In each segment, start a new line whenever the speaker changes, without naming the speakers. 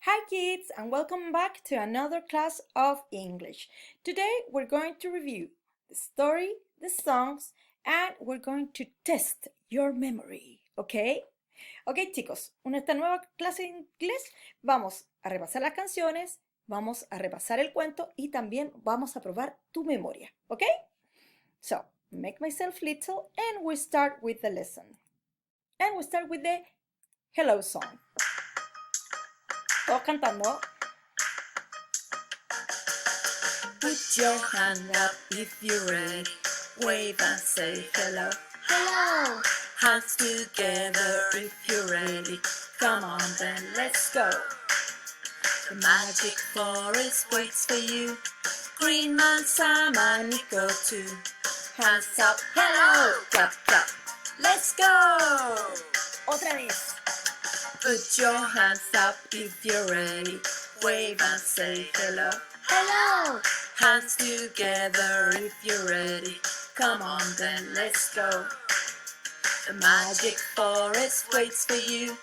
Hi kids and welcome back to another class of English. Today we're going to review the story, the songs, and we're going to test your memory, ¿ok? Ok chicos, en esta nueva clase de inglés vamos a repasar las canciones, vamos a repasar el cuento y también vamos a probar tu memoria, ¿ok? So, make myself little and we start with the lesson. And we start with the hello song. Todos cantando.
Put your hand up if you're ready. Wave and say hello. Hello. Hands together if you're ready. Come on then, let's go. The magic forest waits for you. Green man, Sam and Nico too. Hands up, hello. Clap, clap. Let's go.
Otra vez.
Put your hands up if you're ready. Wave and say hello. Hello. Hands together if you're ready. Come on then, let's go. The magic forest waits for you.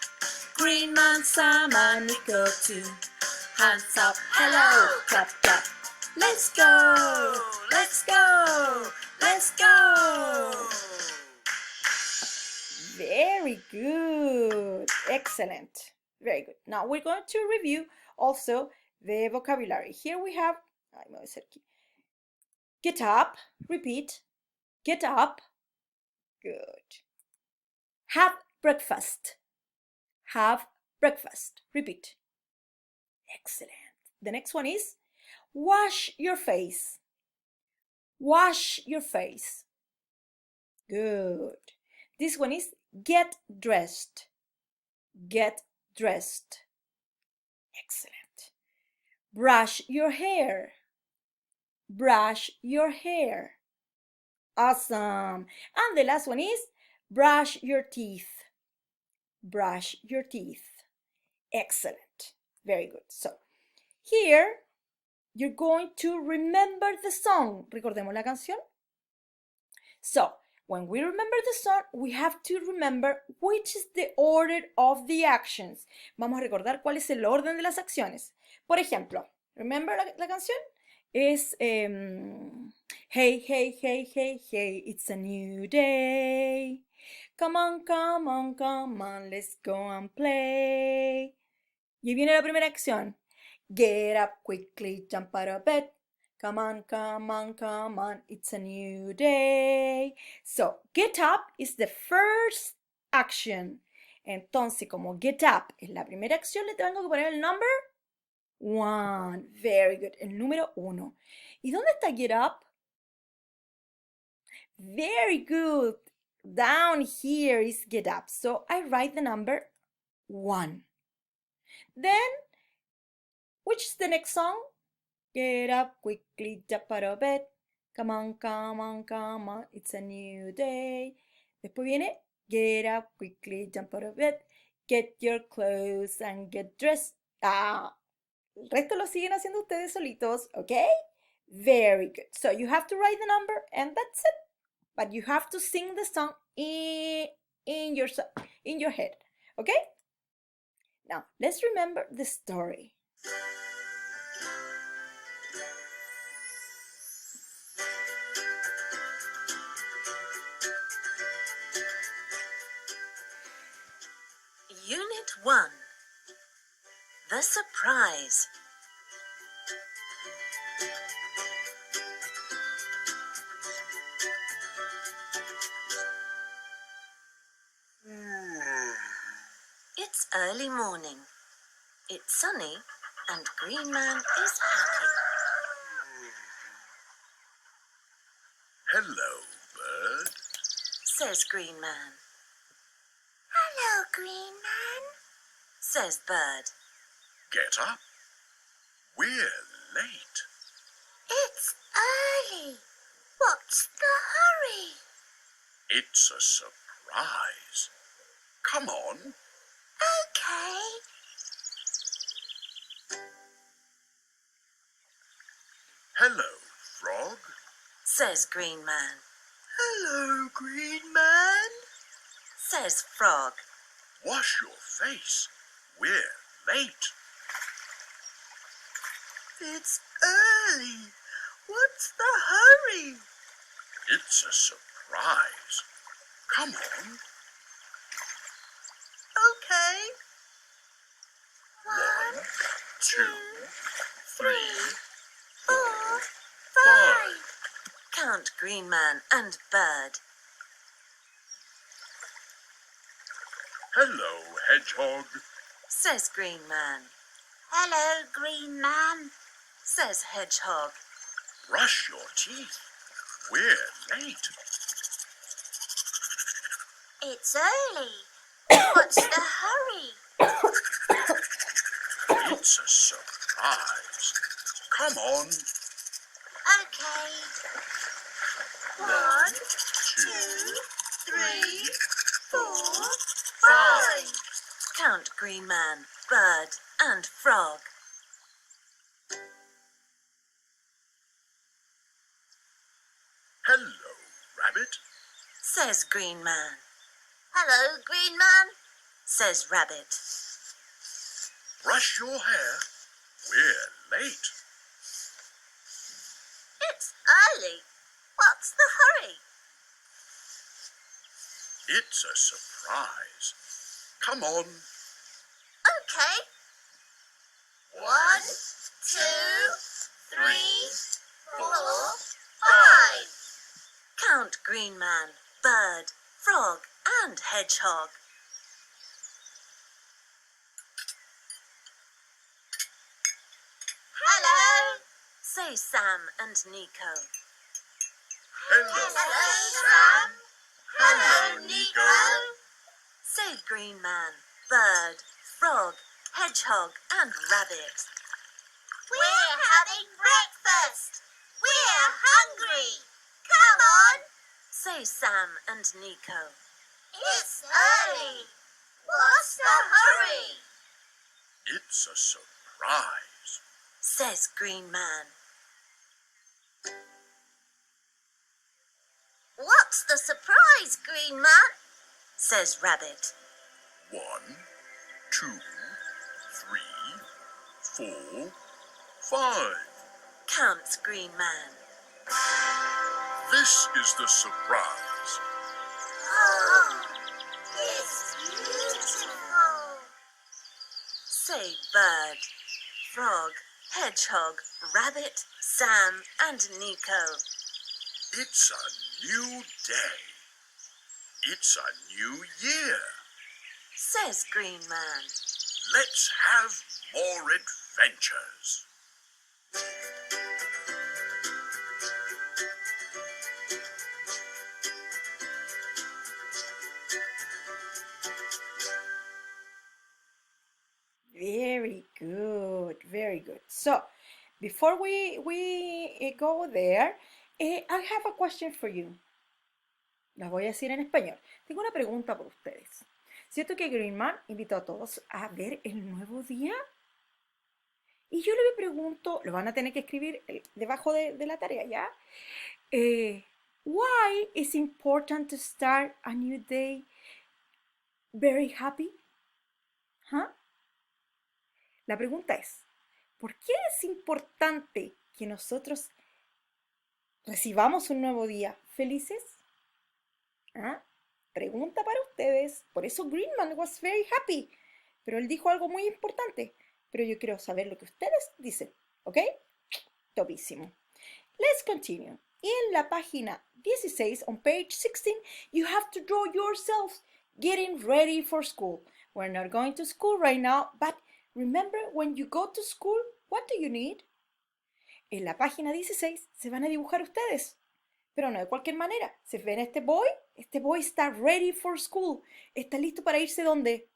Green man, Sam and Nico too. Hands up, hello, clap, clap. Let's go, let's go, let's go.
Very good. Excellent. Very good. Now we're going to review also the vocabulary. Here we have, ay, me voy a hacer aquí. Get up, repeat. Get up. Good. Have breakfast. Have breakfast. Repeat. Excellent. The next one is wash your face. Wash your face. Good. This one is get dressed. Get dressed. Excellent. Brush your hair. Brush your hair. Awesome. And the last one is brush your teeth. Brush your teeth. Excellent. Very good. So, here you're going to remember the song. ¿Recordemos la canción? So, when we remember the song, we have to remember which is the order of the actions. Vamos a recordar cuál es el orden de las acciones. Por ejemplo, remember la canción? Es hey, hey, hey, hey, hey, it's a new day. Come on, come on, come on, let's go and play. Y viene la primera acción. Get up quickly, jump out of bed. Come on, come on, come on, it's a new day. So, get up is the first action. Entonces, como get up es la primera acción, le tengo que poner el number 1. Very good, el número 1. ¿Y dónde está get up? Very good. Down here is get up. So, I write the number 1. Then, which is the next song? Get up quickly, jump out of bed. Come on, come on, come on, it's a new day. Después viene get up quickly, jump out of bed. Get your clothes and get dressed. El resto lo siguen haciendo ustedes solitos, ¿ok? Very good. So you have to write the number and that's it. But you have to sing the song in your head, ¿ok? Now, let's remember the story.
Unit 1. The surprise. It's early morning. It's sunny and Green Man is happy.
Hello, bird.
Says Green Man.
Hello, Green Man.
Says Bird.
Get up. We're late.
It's early. What's the hurry?
It's a surprise. Come on.
Okay.
Hello, Frog.
Says Green Man.
Hello, Green Man.
Says Frog.
Wash your face. We're late. It's early. What's the hurry? It's a surprise. Come on. Okay. 1, 2, 3, 4, 5.
Count Green Man and Bird.
Hello, Hedgehog.
Says Green Man.
Hello, Green Man.
Says Hedgehog.
Brush your teeth. We're late.
It's early. What's the hurry?
It's a surprise. Come on.
Okay. 1,
2,
3, 4,
5.
Count Green Man, Bird and Frog.
Hello, Rabbit.
Says Green Man.
Hello, Green Man.
Says Rabbit.
Brush your hair. We're late.
It's early. What's the hurry?
It's a surprise. Come on.
Okay. 1, 2, 3, 4, 5.
Count Green Man, Bird, Frog and Hedgehog.
Hello.
Say Sam and Nico.
Hello.
Sam. Hello, Nico.
Say Green Man, Bird, Frog, Hedgehog and Rabbit.
We're having breakfast. We're hungry. Come on.
Say Sam and Nico.
It's early. What's the hurry?
It's a surprise.
Says Green Man.
What's the surprise, Green Man?
Says Rabbit.
1, 2, 3, 4, 5.
Counts Green Man.
This is the surprise.
Oh, it's beautiful.
Say Bird, Frog, Hedgehog, Rabbit, Sam and Nico.
It's a new day. It's a new year.
Says Green Man.
Let's have more adventures.
Very good, very good. So, before we go there, I have a question for you. La voy a decir en español. Tengo una pregunta por ustedes. ¿Cierto que Green Man invitó a todos a ver el nuevo día? Y yo le pregunto, lo van a tener que escribir debajo de la tarea, ¿ya? Why is important to start a new day very happy? ¿Ah? La pregunta es, ¿por qué es importante que nosotros recibamos un nuevo día felices? ¿Ah? Pregunta para ustedes. Por eso Green Man was very happy. Pero él dijo algo muy importante. Pero yo quiero saber lo que ustedes dicen. ¿Ok? Topísimo. Let's continue. En la página 16, on page 16, you have to draw yourselves getting ready for school. We're not going to school right now, but remember when you go to school, what do you need? En la página 16 se van a dibujar ustedes. Pero no de cualquier manera. ¿Se ven este boy? Este boy está ready for school. ¿Está listo para irse dónde?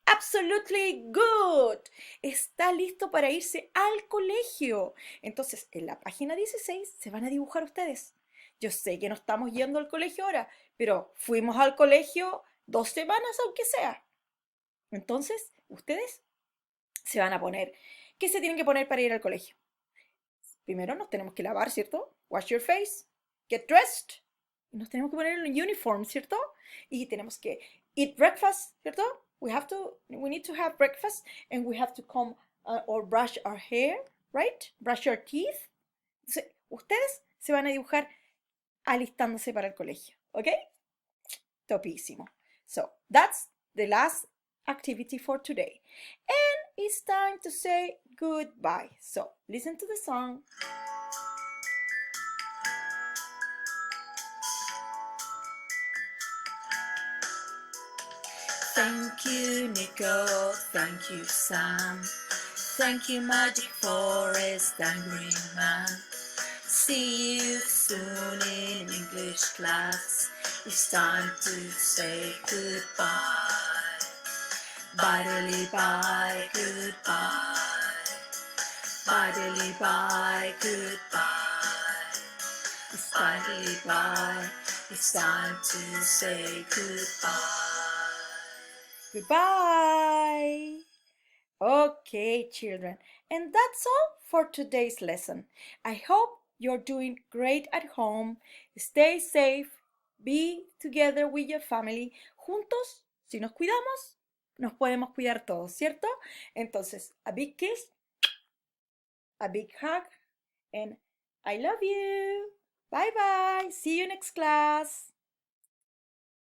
Absolutely good. Está listo para irse al colegio. Entonces, en la página 16 se van a dibujar ustedes. Yo sé que no estamos yendo al colegio ahora, pero fuimos al colegio 2 semanas, aunque sea. Entonces, ustedes se van a poner. ¿Qué se tienen que poner para ir al colegio? Primero nos tenemos que lavar, ¿cierto? Wash your face, get dressed. Nos tenemos que poner el uniform, ¿cierto? Y tenemos que eat breakfast, ¿cierto? We need to have breakfast and we have to come or brush our hair, right? Brush your teeth. Entonces, ustedes se van a dibujar alistándose para el colegio, ¿ok? Topísimo. So, that's the last activity for today. And it's time to say goodbye. So, listen to the song.
Thank you, Nico. Thank you, Sam. Thank you, Magic Forest and Green Man. See you soon in English class. It's time to say goodbye. Bye, bye, goodbye. Bye, bye, goodbye. It's bye. It's time to say goodbye.
Goodbye. Okay, children. And that's all for today's lesson. I hope you're doing great at home. Stay safe. Be together with your family. Juntos, si nos cuidamos, nos podemos cuidar todos, ¿cierto? Entonces, a big kiss, a big hug, and I love you. Bye bye. See you next class.